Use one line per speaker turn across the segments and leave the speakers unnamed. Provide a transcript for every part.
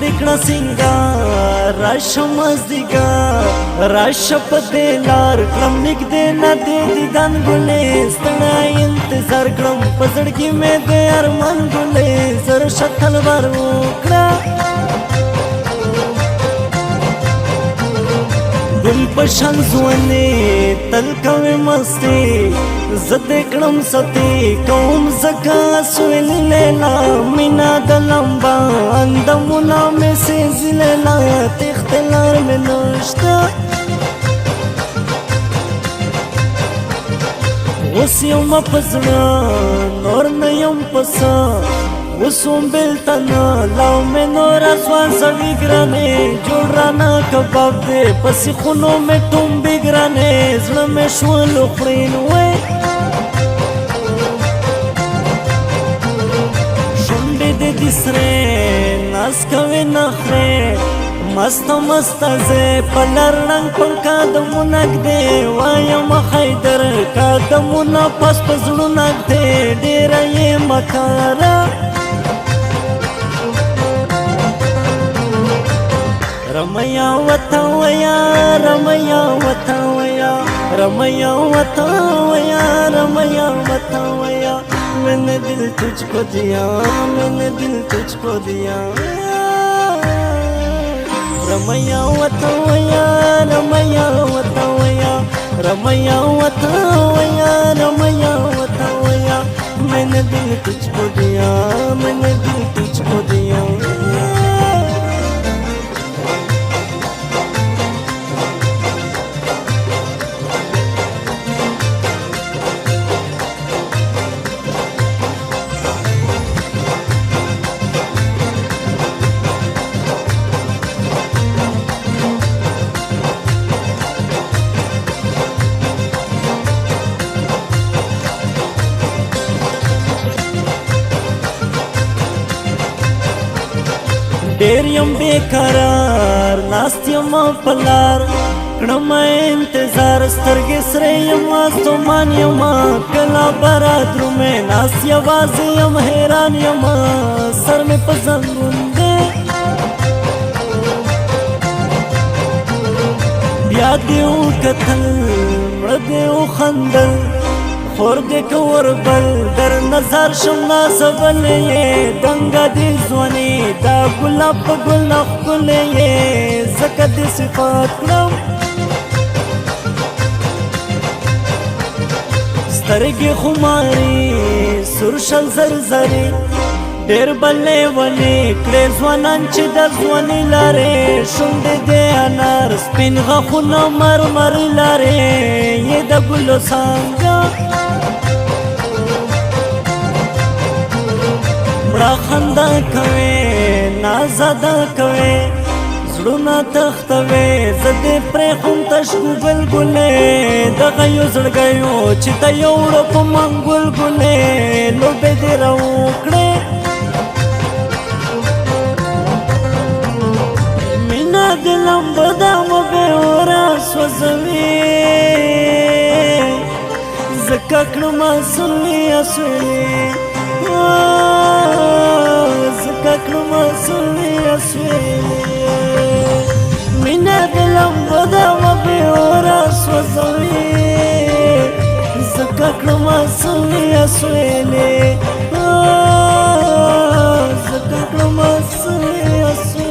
شونډې کړه سینګار راشه مازدیګر راشه په دې لار کړم نږدې نه دې دیدن ګلې ستړی انتظار کړم په زړګي مې د ارمان ګلې زر شکل ور وکړه ګل په شان ځوانې تل کوې مستې زه دې کړم ستې کوم ځکه سویلې لیلا مینا د لمبا اندامونه مې سېزي لیلا تېښتې لار مې نشته اوس یم په زړه نور نه یم په څه اوس هم بېلته نه لاو مې نوره سوځوي ګرانې جوړ رانه کباب دی په سیخونو مې ټومبي ګرانې زړه مې شول خورین وی شونډې دې دي سرې ناز کوې نخرې مسته مسته زه په لر رنګ په قدمونه ږدې وایم حیدر قدمونه پس په زړونه ږدې ډېره یې مکاره رمیا وتا ویا رمیا وتا ویا رمیا وتا ویا رمیا وتا ویا मैंने दिल तुझको दिया मैंने दिल तुझको दिया रमैया वता वया रमैया वता वया रमैया वता वया रमैया वता वया मैंने दिल तुझको दिया मैंने दिल तुझको दिया ډېر یم بېقرار ناست یم په لار کړم انتظار سترګې سرې یم ستومان یم کله به رادرومې ناست یوازې یم حیران یم سر مې په زنګون دی بیا دې وکتل مړه دې وخندل خور دې کور بل در نظر شم نازول یې دنګه دې ځواني دا ګلاب په ګل ښکلی یې ځکه دې صفات کړم سترګې خماري سور شل زرزري ډېر به لیونې کړې ځوانان چې د ځواني لارې شونډې دې انار سپین غاښونه مرمري لارې یې د ګلو څانګه مړه خندا کوې نازده کوې زړونه تختوې زه دې پرېښوم تشکو بلګلې دغه یو زړګیو چې ته یو وړو په منګول ګلې لوبې دې راوکړې مینه دې لمبه ده وبې اوره سوځوي ځکه کړم اسولې اسولې زکه کړم اسولې اسولې مینه دې لمبه ده وبې اوره سوځوي زکه کړم اسولې اسولې زکه کړم اسولې اسولې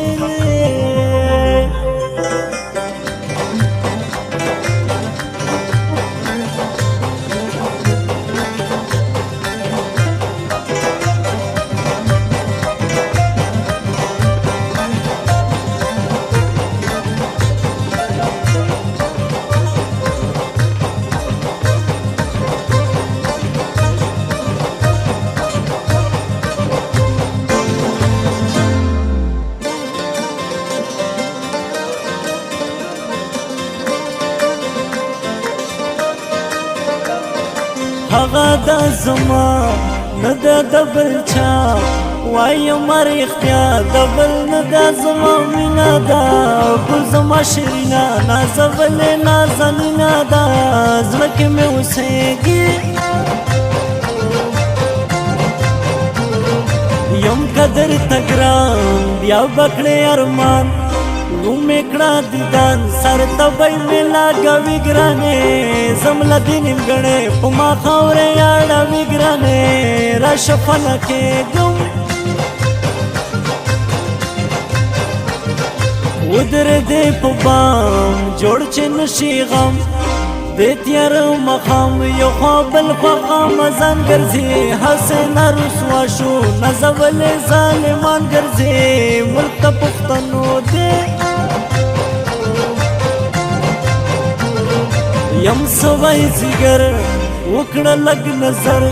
هغه د زما نه د بل چا وایم رښتیا د بل نه د زما مینه ده ګل زما شیرینه نازولې نازنینه ده زړه کې مې اوسېږي یم قدر تگران بیا بکڑے ارمان رومې کړه دیدان سر تبای ملا گوی گرانه زملا دینم گणे پما خاورې یاړه وی گرانه را شفنا کې ګم ودر دې په بام جوړ چې نشي غم دې تیار مخام یو خپل فقام ځان ګرځي حسن رسوا شو نزول ظالمان ګرځي ملک ته پښتنو دې یم سوای زیګر وکړه لګ نظر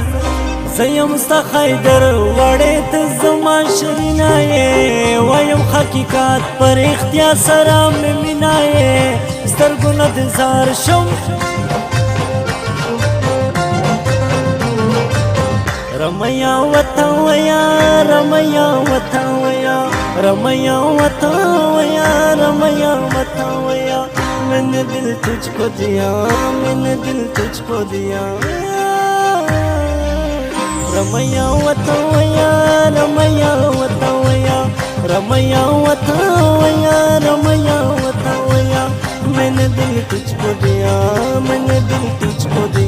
زیم ستا خیدر وړې ته زما شرینا یې وایم حقیقت پر اختیار سره مې مینا یې سترګو نه د زار شم رمیا وتا ویا رمیا وتا ویا رمیا وتا ویا رمیا وتا ویا मैंने दिल तुझको दिया मैंने दिल तुझको दिया रमैया वतवया रमैया वतवया रमैया वतवया रमैया वतवया मैंने दिल तुझको दिया मैंने दिल तुझको दिया